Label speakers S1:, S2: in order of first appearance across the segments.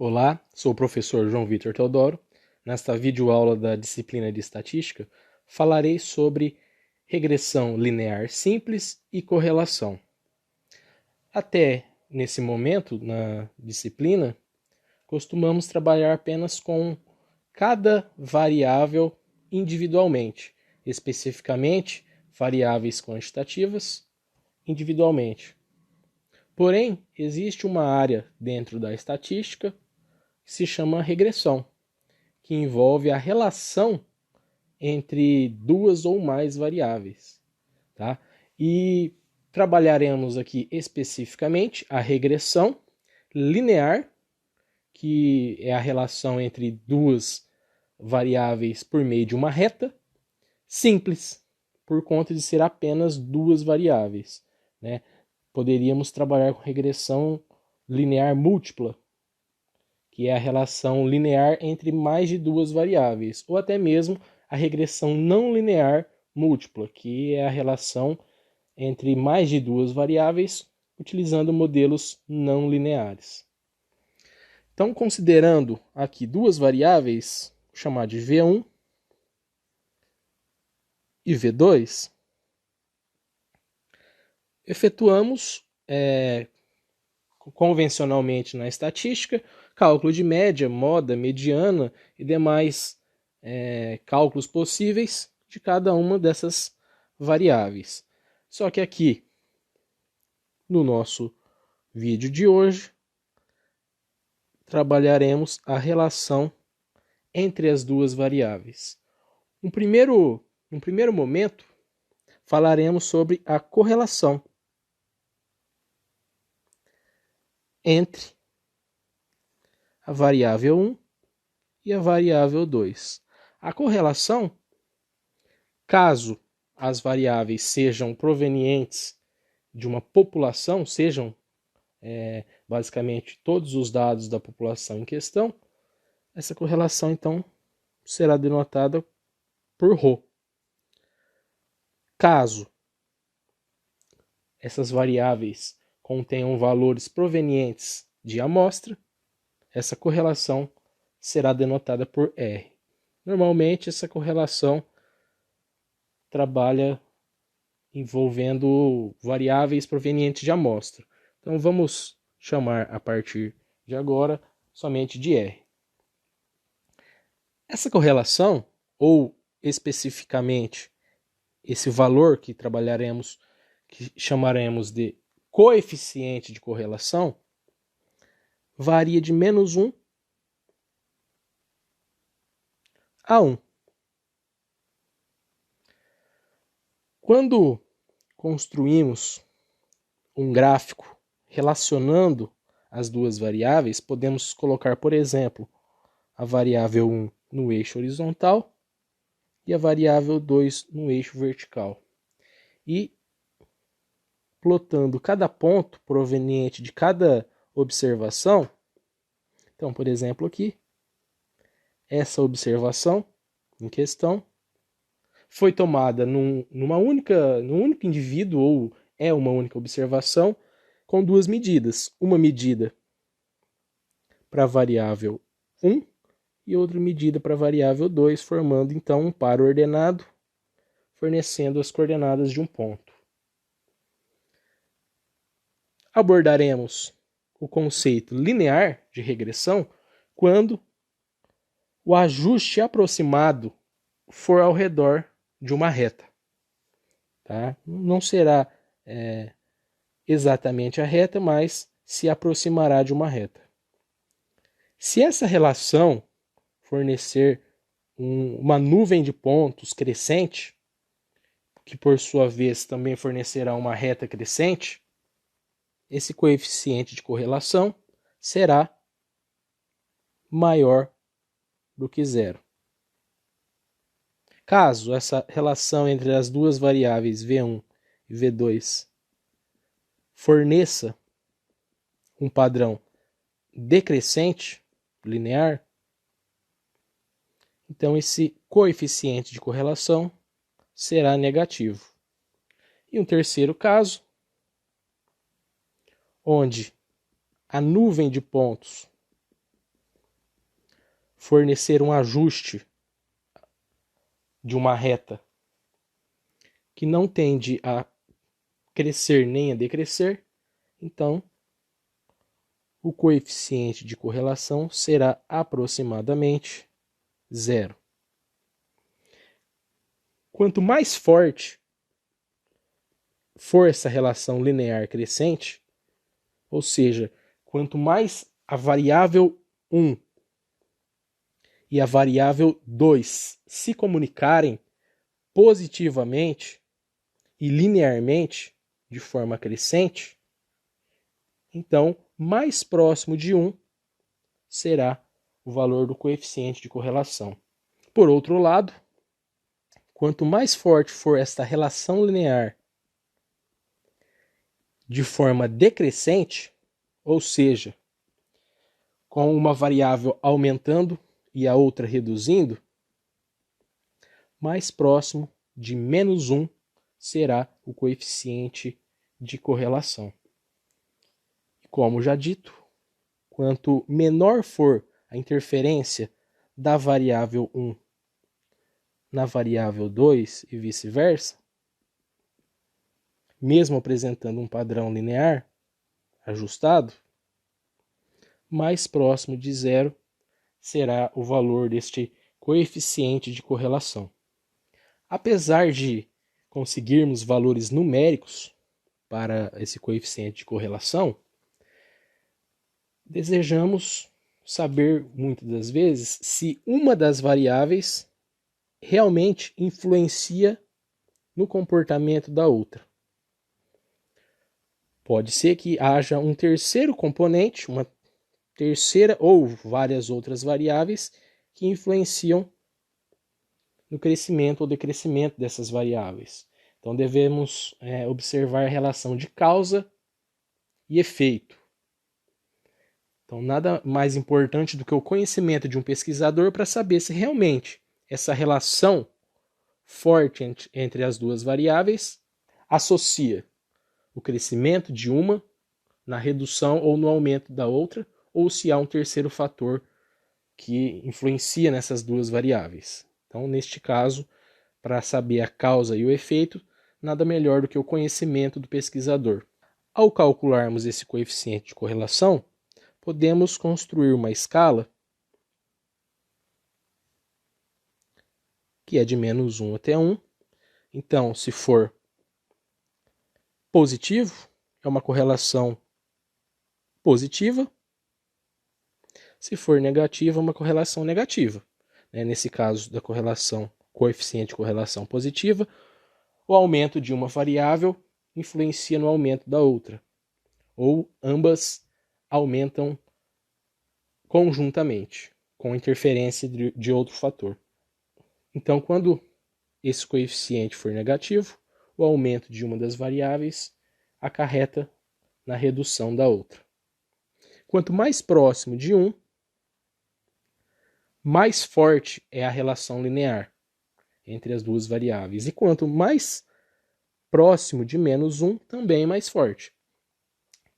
S1: Olá, sou o professor João Vitor Teodoro. Nesta videoaula da disciplina de Estatística, falarei sobre regressão linear simples e correlação. Até nesse momento, na disciplina, costumamos trabalhar apenas com cada variável individualmente, especificamente variáveis quantitativas individualmente. Porém, existe uma área dentro da estatística que se chama regressão, que envolve a relação entre duas ou mais variáveis. Tá? E trabalharemos aqui especificamente a regressão linear, que é a relação entre duas variáveis por meio de uma reta, simples, por conta de ser apenas duas variáveis. Né? Poderíamos trabalhar com regressão linear múltipla, que é a relação linear entre mais de duas variáveis, ou até mesmo a regressão não linear múltipla, que é a relação entre mais de duas variáveis, utilizando modelos não lineares. Então, considerando aqui duas variáveis, vou chamar de V1 e V2, efetuamos convencionalmente na estatística cálculo de média, moda, mediana e demais cálculos possíveis de cada uma dessas variáveis. Só que aqui, no nosso vídeo de hoje, trabalharemos a relação entre as duas variáveis. No primeiro momento, falaremos sobre a correlação entre a variável 1 e a variável 2. A correlação, caso as variáveis sejam provenientes de uma população, sejam basicamente todos os dados da população em questão, essa correlação então será denotada por ρ. Caso essas variáveis contenham valores provenientes de amostra, essa correlação será denotada por R. Normalmente, essa correlação trabalha envolvendo variáveis provenientes de amostra. Então, vamos chamar a partir de agora somente de R. Essa correlação, ou especificamente esse valor que trabalharemos, que chamaremos de coeficiente de correlação, varia de -1 a 1. Quando construímos um gráfico relacionando as duas variáveis, podemos colocar, por exemplo, a variável 1 no eixo horizontal e a variável 2 no eixo vertical. E plotando cada ponto proveniente de cada observação, então, por exemplo, aqui, essa observação em questão foi tomada num único indivíduo, ou é uma única observação, com duas medidas. Uma medida para a variável 1 e outra medida para a variável 2, formando então um par ordenado, fornecendo as coordenadas de um ponto. Abordaremos o conceito linear de regressão quando o ajuste aproximado for ao redor de uma reta. Tá? Não será exatamente a reta, mas se aproximará de uma reta. Se essa relação fornecer uma nuvem de pontos crescente, que por sua vez também fornecerá uma reta crescente, esse coeficiente de correlação será maior do que zero. Caso essa relação entre as duas variáveis V1 e V2 forneça um padrão decrescente, linear, então esse coeficiente de correlação será negativo. E um terceiro caso, onde a nuvem de pontos fornecer um ajuste de uma reta que não tende a crescer nem a decrescer, então o coeficiente de correlação será aproximadamente zero. Quanto mais forte for essa relação linear crescente, ou seja, quanto mais a variável 1 e a variável 2 se comunicarem positivamente e linearmente, de forma crescente, então mais próximo de 1 será o valor do coeficiente de correlação. Por outro lado, quanto mais forte for esta relação linear de forma decrescente, ou seja, com uma variável aumentando e a outra reduzindo, mais próximo de menos 1 será o coeficiente de correlação. Como já dito, quanto menor for a interferência da variável 1 na variável 2 e vice-versa, mesmo apresentando um padrão linear ajustado, mais próximo de zero será o valor deste coeficiente de correlação. Apesar de conseguirmos valores numéricos para esse coeficiente de correlação, desejamos saber muitas das vezes se uma das variáveis realmente influencia no comportamento da outra. Pode ser que haja um terceiro componente, uma terceira ou várias outras variáveis que influenciam no crescimento ou decrescimento dessas variáveis. Então devemos observar a relação de causa e efeito. Então nada mais importante do que o conhecimento de um pesquisador para saber se realmente essa relação forte entre as duas variáveis associa o crescimento de uma na redução ou no aumento da outra, ou se há um terceiro fator que influencia nessas duas variáveis. Então, neste caso, para saber a causa e o efeito, nada melhor do que o conhecimento do pesquisador. Ao calcularmos esse coeficiente de correlação, podemos construir uma escala que é de menos 1 até 1. Então, se for positivo, é uma correlação positiva. Se for negativa, é uma correlação negativa. Nesse caso da correlação, coeficiente de correlação positiva, o aumento de uma variável influencia no aumento da outra, ou ambas aumentam conjuntamente, com interferência de outro fator. Então, quando esse coeficiente for negativo, o aumento de uma das variáveis acarreta na redução da outra. Quanto mais próximo de 1, mais forte é a relação linear entre as duas variáveis. E quanto mais próximo de menos 1, também mais forte.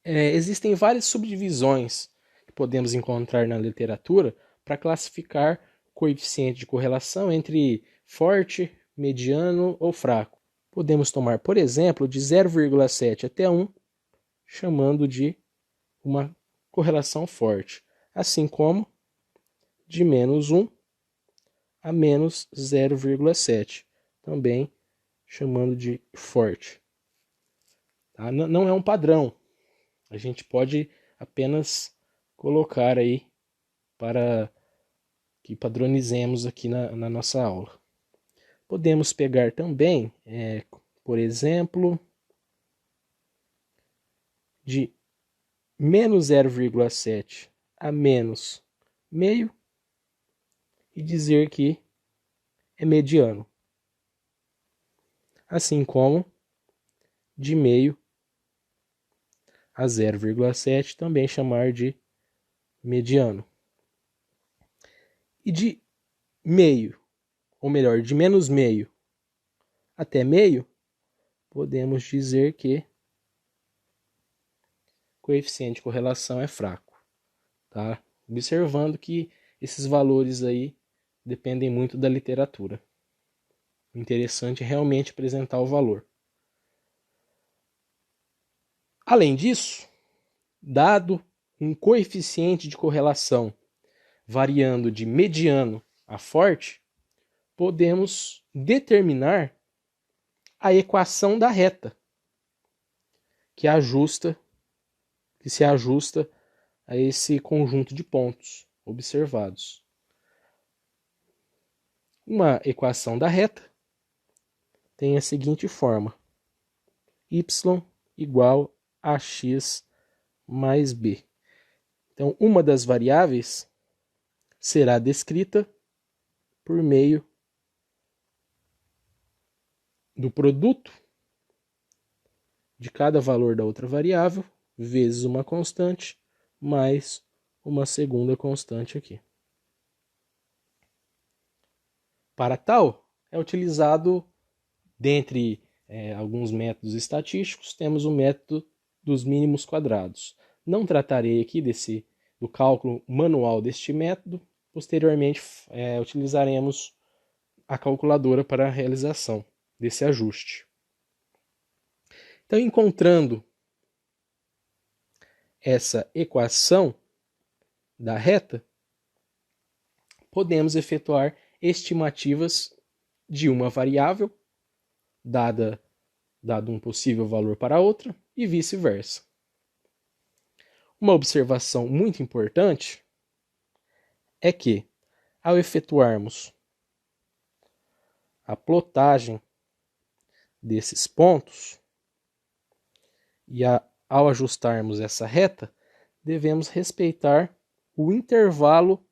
S1: Existem várias subdivisões que podemos encontrar na literatura para classificar coeficiente de correlação entre forte, mediano ou fraco. Podemos tomar, por exemplo, de 0,7 até 1, chamando de uma correlação forte, assim como de menos 1 a menos 0,7, também chamando de forte. Tá? Não é um padrão, a gente pode apenas colocar aí para que padronizemos aqui na nossa aula. Podemos pegar também, por exemplo, de menos 0,7 a menos meio e dizer que é mediano. Assim como de meio a 0,7 também chamar de mediano. E de meio, ou melhor, de menos meio até meio, podemos dizer que o coeficiente de correlação é fraco. Tá? Observando que esses valores aí dependem muito da literatura. O interessante é realmente apresentar o valor. Além disso, dado um coeficiente de correlação variando de mediano a forte, podemos determinar a equação da reta, que se ajusta a esse conjunto de pontos observados. Uma equação da reta tem a seguinte forma: y igual a x mais b. Então, uma das variáveis será descrita por meio do produto de cada valor da outra variável vezes uma constante mais uma segunda constante aqui. Para tal, é utilizado, dentre alguns métodos estatísticos, temos o método dos mínimos quadrados. Não tratarei aqui do cálculo manual deste método. Posteriormente, utilizaremos a calculadora para a realização desse ajuste. Então, encontrando essa equação da reta, podemos efetuar estimativas de uma variável, dado um possível valor para outra, e vice-versa. Uma observação muito importante é que, ao efetuarmos a plotagem desses pontos e ao ajustarmos essa reta, devemos respeitar o intervalo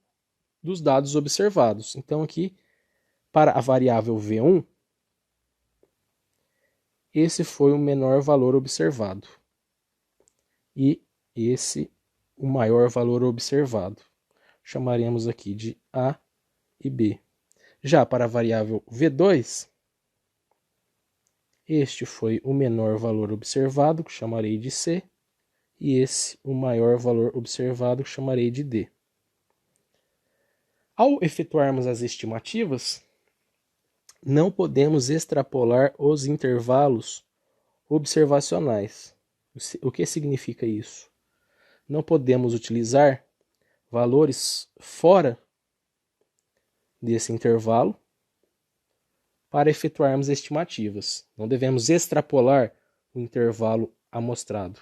S1: dos dados observados. Então, aqui, para a variável V1, esse foi o menor valor observado. E esse, o maior valor observado. Chamaremos aqui de A e B. Já para a variável V2, este foi o menor valor observado, que chamarei de C, e esse o maior valor observado, que chamarei de D. Ao efetuarmos as estimativas, não podemos extrapolar os intervalos observacionais. O que significa isso? Não podemos utilizar valores fora desse intervalo para efetuarmos estimativas. Não devemos extrapolar o intervalo amostrado.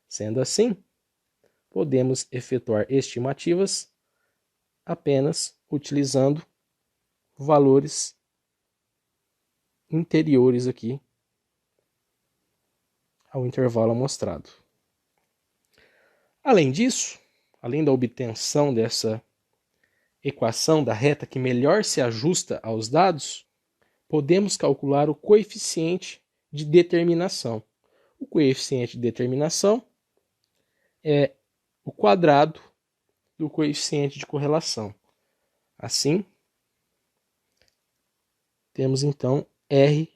S1: Sendo assim, podemos efetuar estimativas apenas utilizando valores interiores aqui ao intervalo amostrado. Além disso, além da obtenção dessa equação da reta que melhor se ajusta aos dados, podemos calcular o coeficiente de determinação. O coeficiente de determinação é o quadrado do coeficiente de correlação. Assim, temos então R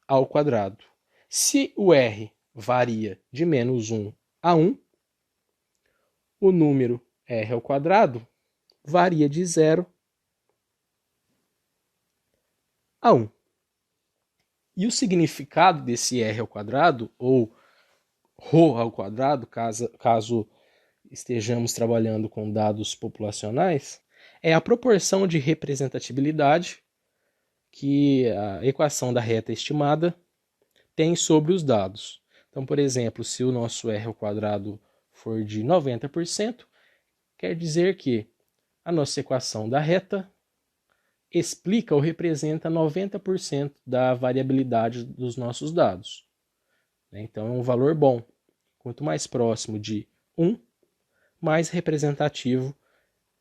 S1: ao quadrado. Se o R varia de menos 1 a 1, o número R ao quadrado varia de 0 a 1. E o significado desse R ao quadrado, ou ρ ao quadrado, caso estejamos trabalhando com dados populacionais, é a proporção de representatividade que a equação da reta estimada tem sobre os dados. Então, por exemplo, se o nosso R ao quadrado for de 90%, quer dizer que a nossa equação da reta explica ou representa 90% da variabilidade dos nossos dados. Então, é um valor bom. Quanto mais próximo de 1, mais representativo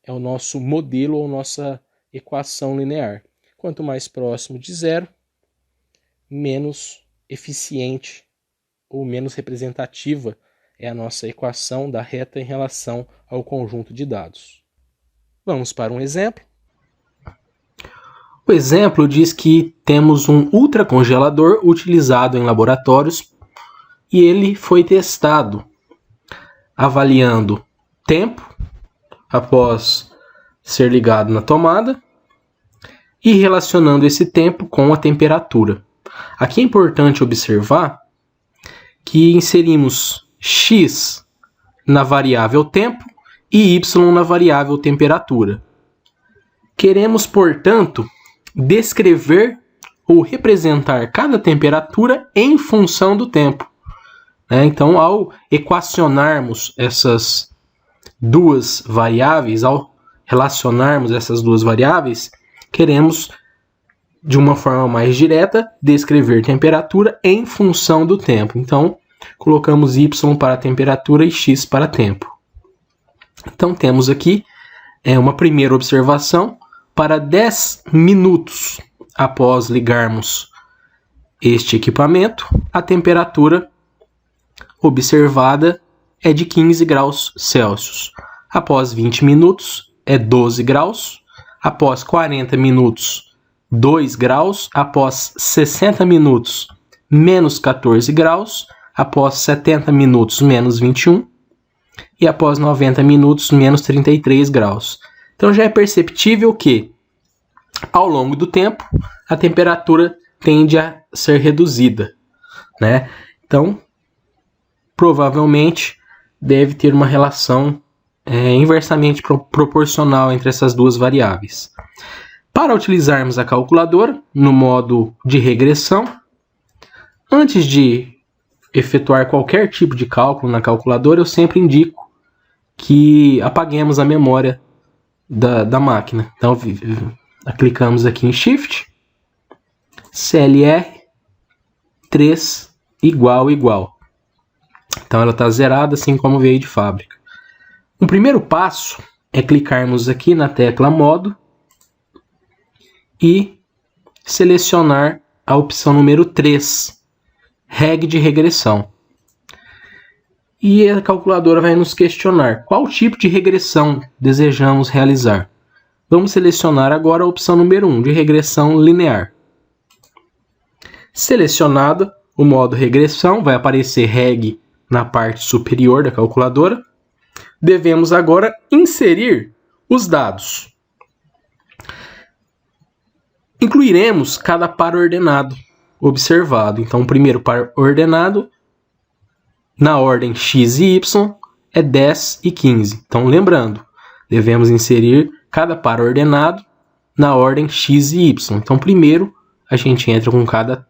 S1: é o nosso modelo ou nossa equação linear. Quanto mais próximo de 0, menos eficiente ou menos representativa é a nossa equação da reta em relação ao conjunto de dados. Vamos para um exemplo. O exemplo diz que temos um ultracongelador utilizado em laboratórios e ele foi testado avaliando tempo após ser ligado na tomada e relacionando esse tempo com a temperatura. Aqui é importante observar que inserimos x na variável tempo e y na variável temperatura. Queremos, portanto, descrever ou representar cada temperatura em função do tempo. Então, ao equacionarmos essas duas variáveis, ao relacionarmos essas duas variáveis, queremos, de uma forma mais direta, descrever temperatura em função do tempo. Então, colocamos y para temperatura e x para tempo. Então, temos aqui uma primeira observação. Para 10 minutos após ligarmos este equipamento, a temperatura observada é de 15 graus Celsius. Após 20 minutos, é 12 graus. Após 40 minutos, 2 graus. Após 60 minutos, menos 14 graus. Após 70 minutos, menos 21. E após 90 minutos, menos 33 graus. Então já é perceptível que, ao longo do tempo, a temperatura tende a ser reduzida, né? Então, provavelmente, deve ter uma relação inversamente proporcional entre essas duas variáveis. Para utilizarmos a calculadora no modo de regressão, antes de efetuar qualquer tipo de cálculo na calculadora, eu sempre indico que apaguemos a memória da máquina. Então, clicamos aqui em Shift, CLR 3 igual. Então ela está zerada, assim como veio de fábrica. O primeiro passo é clicarmos aqui na tecla Modo e selecionar a opção número 3, Reg de regressão. E a calculadora vai nos questionar qual tipo de regressão desejamos realizar. Vamos selecionar agora a opção número 1, de regressão linear. Selecionado o modo regressão, vai aparecer Reg na parte superior da calculadora. Devemos agora inserir os dados. Incluiremos cada par ordenado observado. Então, o primeiro par ordenado, na ordem x e y, é 10 e 15. Então, lembrando, devemos inserir cada par ordenado na ordem x e y. Então, primeiro, a gente entra com cada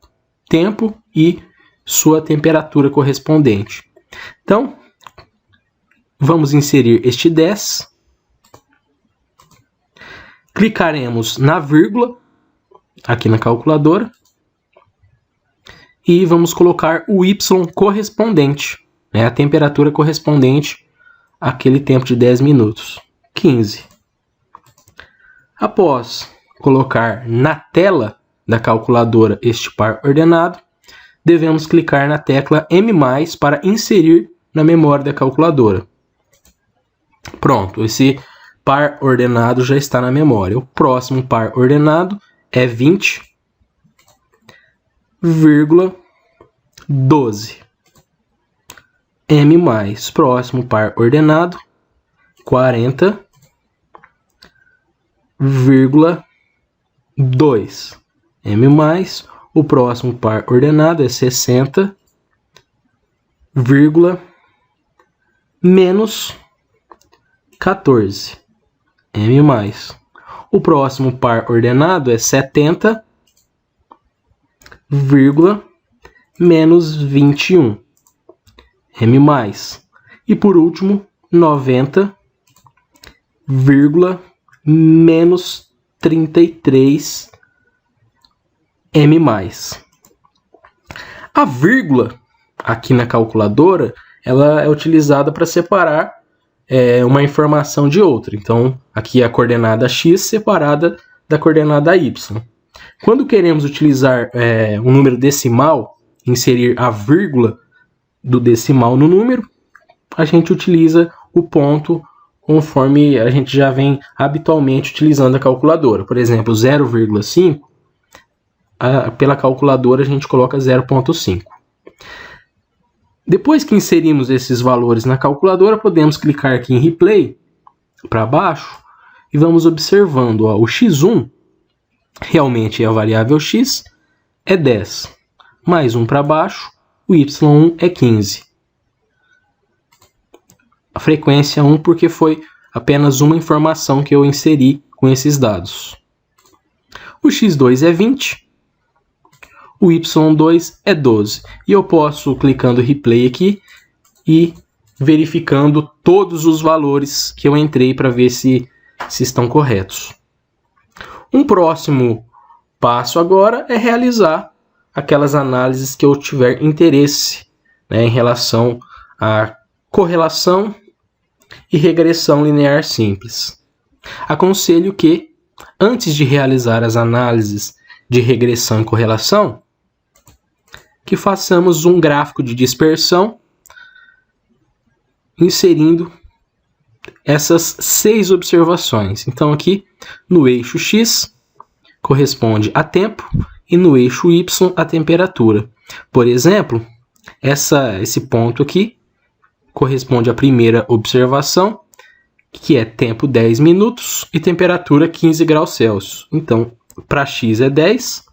S1: tempo e sua temperatura correspondente. Então, vamos inserir este 10. Clicaremos na vírgula, aqui na calculadora, e vamos colocar o y correspondente, a temperatura correspondente àquele tempo de 10 minutos, 15. Após colocar na tela da calculadora este par ordenado, devemos clicar na tecla M+, para inserir na memória da calculadora. Pronto, esse par ordenado já está na memória. O próximo par ordenado é 20,12. M+, próximo par ordenado, 40,2. M+, o próximo par ordenado é 60, menos 14. M+. O próximo par ordenado é 70, menos 21. M+. E por último, 90, menos 33 M+. A vírgula aqui na calculadora, ela é utilizada para separar uma informação de outra. Então, aqui é a coordenada x separada da coordenada y. Quando queremos utilizar um número decimal, inserir a vírgula do decimal no número, a gente utiliza o ponto conforme a gente já vem habitualmente utilizando a calculadora. Por exemplo, 0,5, pela calculadora a gente coloca 0,5. Depois que inserimos esses valores na calculadora, podemos clicar aqui em Replay para baixo e vamos observando, ó, o x1 realmente é a variável x, é 10. Mais 1 para baixo, o y1 é 15. A frequência 1 porque foi apenas uma informação que eu inseri com esses dados. O x2 é 20, o y2 é 12. E eu posso, clicando replay aqui, e verificando todos os valores que eu entrei para ver se estão corretos. Um próximo passo agora é realizar aquelas análises que eu tiver interesse, né, em relação à correlação e regressão linear simples. Aconselho que, antes de realizar as análises de regressão e correlação, que façamos um gráfico de dispersão inserindo essas 6 observações. Então aqui no eixo X corresponde a tempo e no eixo Y a temperatura. Por exemplo, esse ponto aqui corresponde à primeira observação, que é tempo 10 minutos e temperatura 15 graus Celsius. Então, para X é 10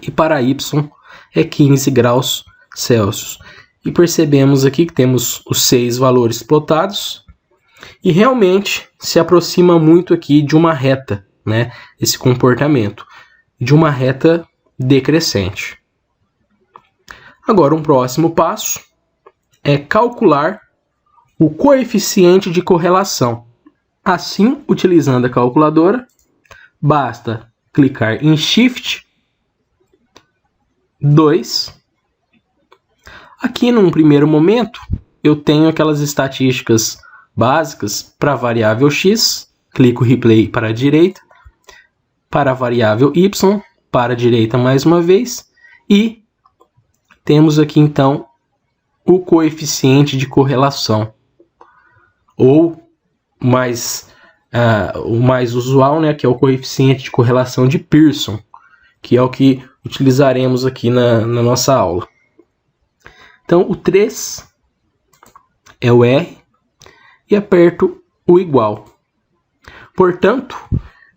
S1: e para Y é 15 graus Celsius. E percebemos aqui que temos os 6 valores plotados e realmente se aproxima muito aqui de uma reta, né? Esse comportamento de uma reta decrescente. Agora, um próximo passo é calcular o coeficiente de correlação. Assim, utilizando a calculadora, basta clicar em Shift 2. Aqui, num primeiro momento, eu tenho aquelas estatísticas básicas para a variável x, clico replay para a direita, para a variável y, para a direita mais uma vez, e temos aqui então o coeficiente de correlação, ou o mais usual, né, que é o coeficiente de correlação de Pearson, que é o que utilizaremos aqui na nossa aula. Então, o 3 é o R e aperto o igual. Portanto,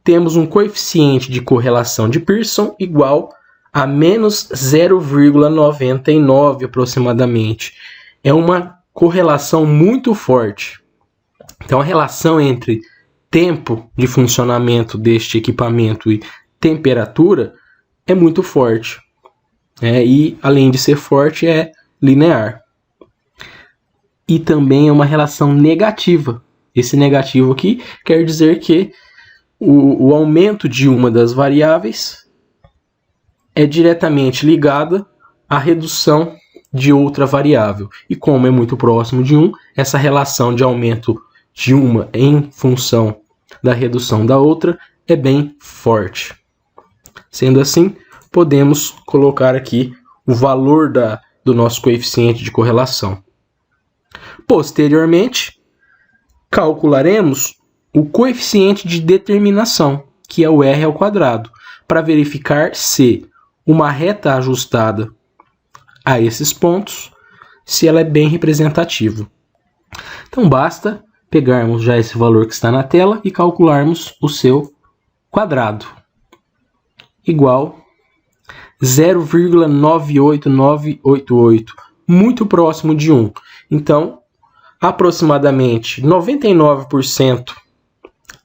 S1: temos um coeficiente de correlação de Pearson igual a menos 0,99 aproximadamente. É uma correlação muito forte. Então, a relação entre tempo de funcionamento deste equipamento e temperatura é muito forte. E, além de ser forte, é linear. E também é uma relação negativa. Esse negativo aqui quer dizer que o aumento de uma das variáveis é diretamente ligada à redução de outra variável. E como é muito próximo de 1, essa relação de aumento de uma em função da redução da outra é bem forte. Sendo assim, podemos colocar aqui o valor do nosso coeficiente de correlação. Posteriormente, calcularemos o coeficiente de determinação, que é o R ao quadrado, para verificar se uma reta ajustada a esses pontos, se ela é bem representativa. Então, basta pegarmos já esse valor que está na tela e calcularmos o seu quadrado, igual 0,98988, muito próximo de 1. Então, aproximadamente 99%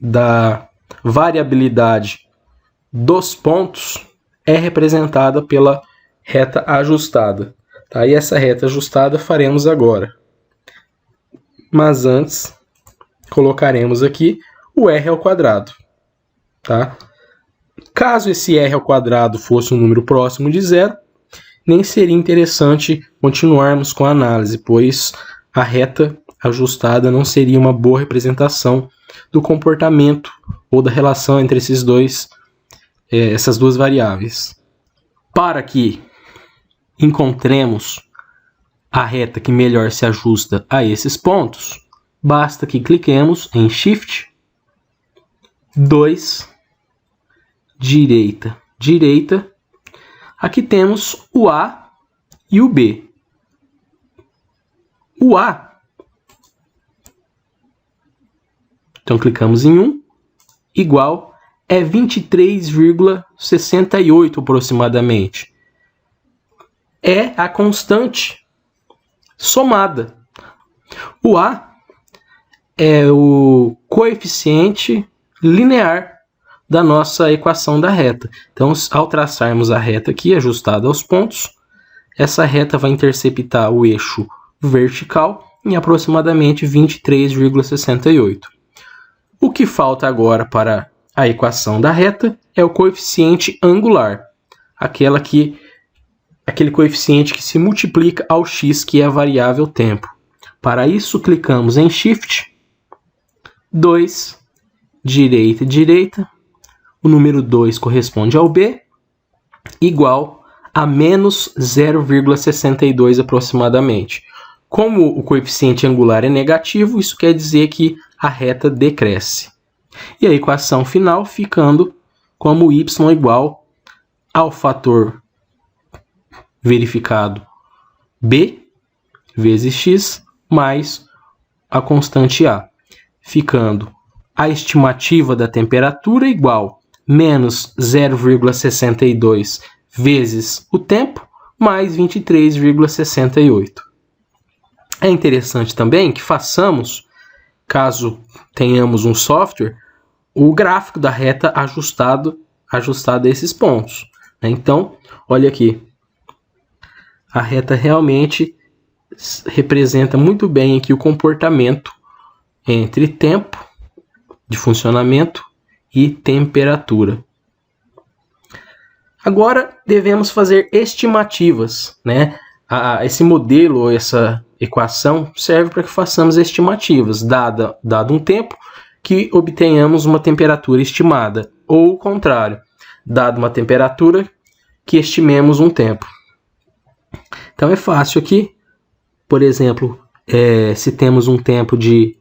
S1: da variabilidade dos pontos é representada pela reta ajustada. Tá? E essa reta ajustada faremos agora. Mas antes, colocaremos aqui o R ao quadrado. Tá? Caso esse R ao quadrado fosse um número próximo de zero, nem seria interessante continuarmos com a análise, pois a reta ajustada não seria uma boa representação do comportamento ou da relação entre essas duas variáveis. Para que encontremos a reta que melhor se ajusta a esses pontos, basta que cliquemos em Shift 2, direita. Aqui temos o A e o B. O A, então clicamos em 1, igual é 23,68 aproximadamente. É a constante somada. O A é o coeficiente linear da nossa equação da reta. Então, ao traçarmos a reta aqui, ajustada aos pontos, essa reta vai interceptar o eixo vertical em aproximadamente 23,68. O que falta agora para a equação da reta é o coeficiente angular, aquele coeficiente que se multiplica ao x, que é a variável tempo. Para isso, clicamos em Shift, 2, direita, direita, o número 2 corresponde ao B, igual a menos 0,62 aproximadamente. Como o coeficiente angular é negativo, isso quer dizer que a reta decresce. E a equação final ficando como y igual ao fator verificado B vezes x mais a constante A, ficando a estimativa da temperatura igual menos 0,62 vezes o tempo mais 23,68. É interessante também que façamos, caso tenhamos um software, o gráfico da reta ajustado a esses pontos. Então, olha aqui. A reta realmente representa muito bem aqui o comportamento entre tempo de funcionamento e temperatura. Agora devemos fazer estimativas, né? Esse modelo, essa equação serve para que façamos estimativas, dado um tempo, que obtenhamos uma temperatura estimada, ou o contrário, dado uma temperatura, que estimemos um tempo. Então é fácil aqui, por exemplo, se temos um tempo de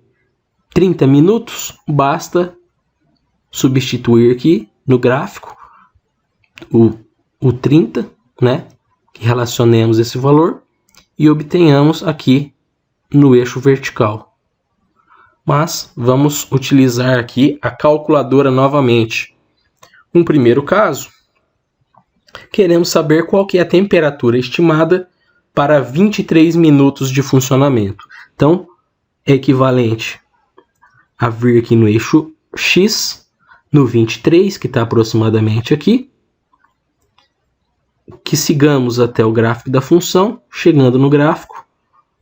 S1: 30 minutos, basta substituir aqui no gráfico o 30, né? Que relacionemos esse valor e obtenhamos aqui no eixo vertical. Mas vamos utilizar aqui a calculadora novamente. Um primeiro caso, queremos saber qual que é a temperatura estimada para 23 minutos de funcionamento. Então, é equivalente a vir aqui no eixo X, no 23, que está aproximadamente aqui, que sigamos até o gráfico da função, chegando no gráfico,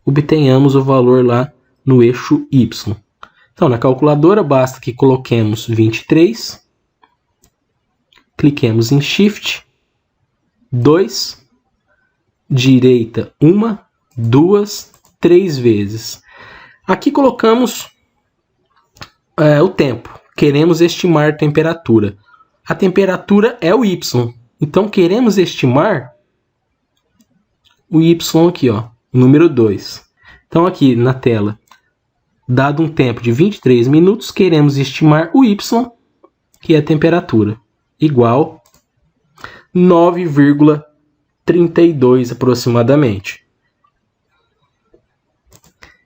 S1: obtenhamos o valor lá no eixo Y. Então, na calculadora, basta que coloquemos 23, cliquemos em Shift, 2, direita 1, 2, 3 vezes. Aqui colocamos o tempo. Queremos estimar a temperatura. A temperatura é o Y. Então, queremos estimar o Y aqui, ó, número 2. Então, aqui na tela, dado um tempo de 23 minutos, queremos estimar o Y, que é a temperatura, igual 9,32 aproximadamente.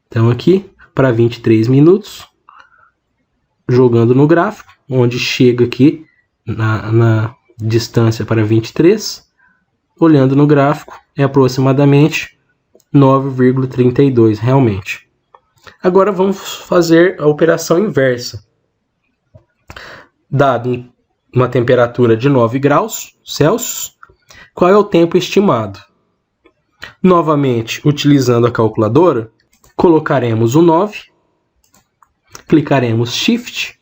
S1: Então, aqui, para 23 minutos, jogando no gráfico, onde chega aqui na distância para 23, olhando no gráfico, é aproximadamente 9,32 realmente. Agora vamos fazer a operação inversa. Dado uma temperatura de 9 graus Celsius, qual é o tempo estimado? Novamente, utilizando a calculadora, colocaremos o 9, clicaremos Shift,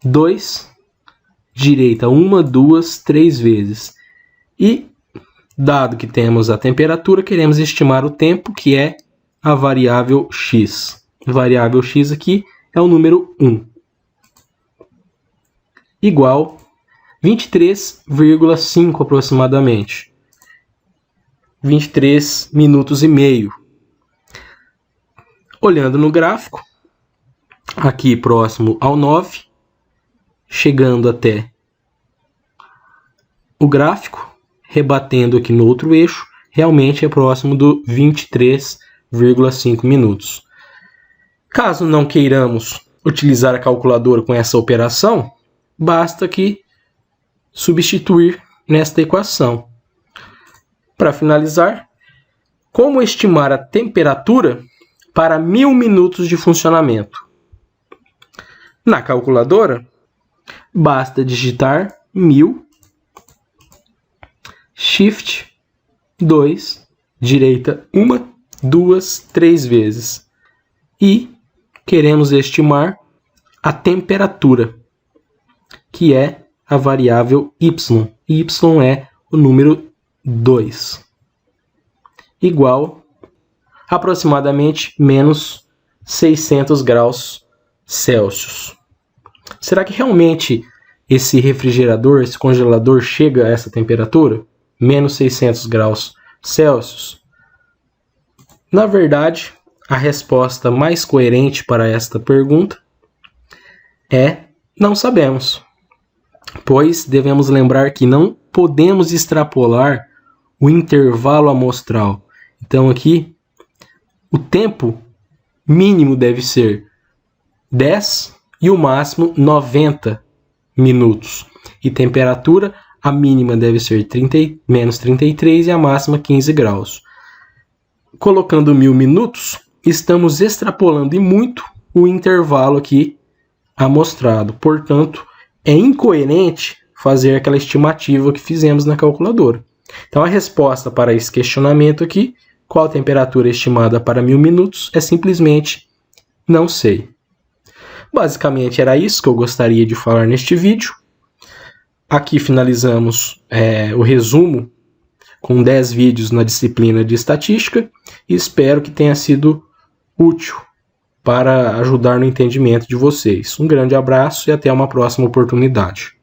S1: 2, direita 1, 2, 3 vezes. E, dado que temos a temperatura, queremos estimar o tempo, que é a variável x. A variável x aqui é o número 1. Igual 23,5 aproximadamente. 23 minutos e meio. Olhando no gráfico, aqui próximo ao 9, chegando até o gráfico, rebatendo aqui no outro eixo, realmente é próximo do 23,5 minutos. Caso não queiramos utilizar a calculadora com essa operação, basta que substituir nesta equação. Para finalizar, como estimar a temperatura para 1000 minutos de funcionamento? Na calculadora, basta digitar 1000, Shift 2, direita 1, 2, 3 vezes. E queremos estimar a temperatura, que é a variável y. Y é o número 2. Igual aproximadamente menos 600 graus Celsius. Será que realmente esse refrigerador, esse congelador chega a essa temperatura? Menos 600 graus Celsius? Na verdade, a resposta mais coerente para esta pergunta é: não sabemos. Pois devemos lembrar que não podemos extrapolar o intervalo amostral. Então aqui, o tempo mínimo deve ser 10 e o máximo 90 minutos. E temperatura, a mínima deve ser menos 33 e a máxima 15 graus. Colocando 1000 minutos, estamos extrapolando e muito o intervalo aqui amostrado. Portanto, é incoerente fazer aquela estimativa que fizemos na calculadora. Então, a resposta para esse questionamento aqui, qual a temperatura estimada para 1000 minutos, é simplesmente não sei. Basicamente, era isso que eu gostaria de falar neste vídeo. Aqui finalizamos o resumo com 10 vídeos na disciplina de estatística e espero que tenha sido útil para ajudar no entendimento de vocês. Um grande abraço e até uma próxima oportunidade.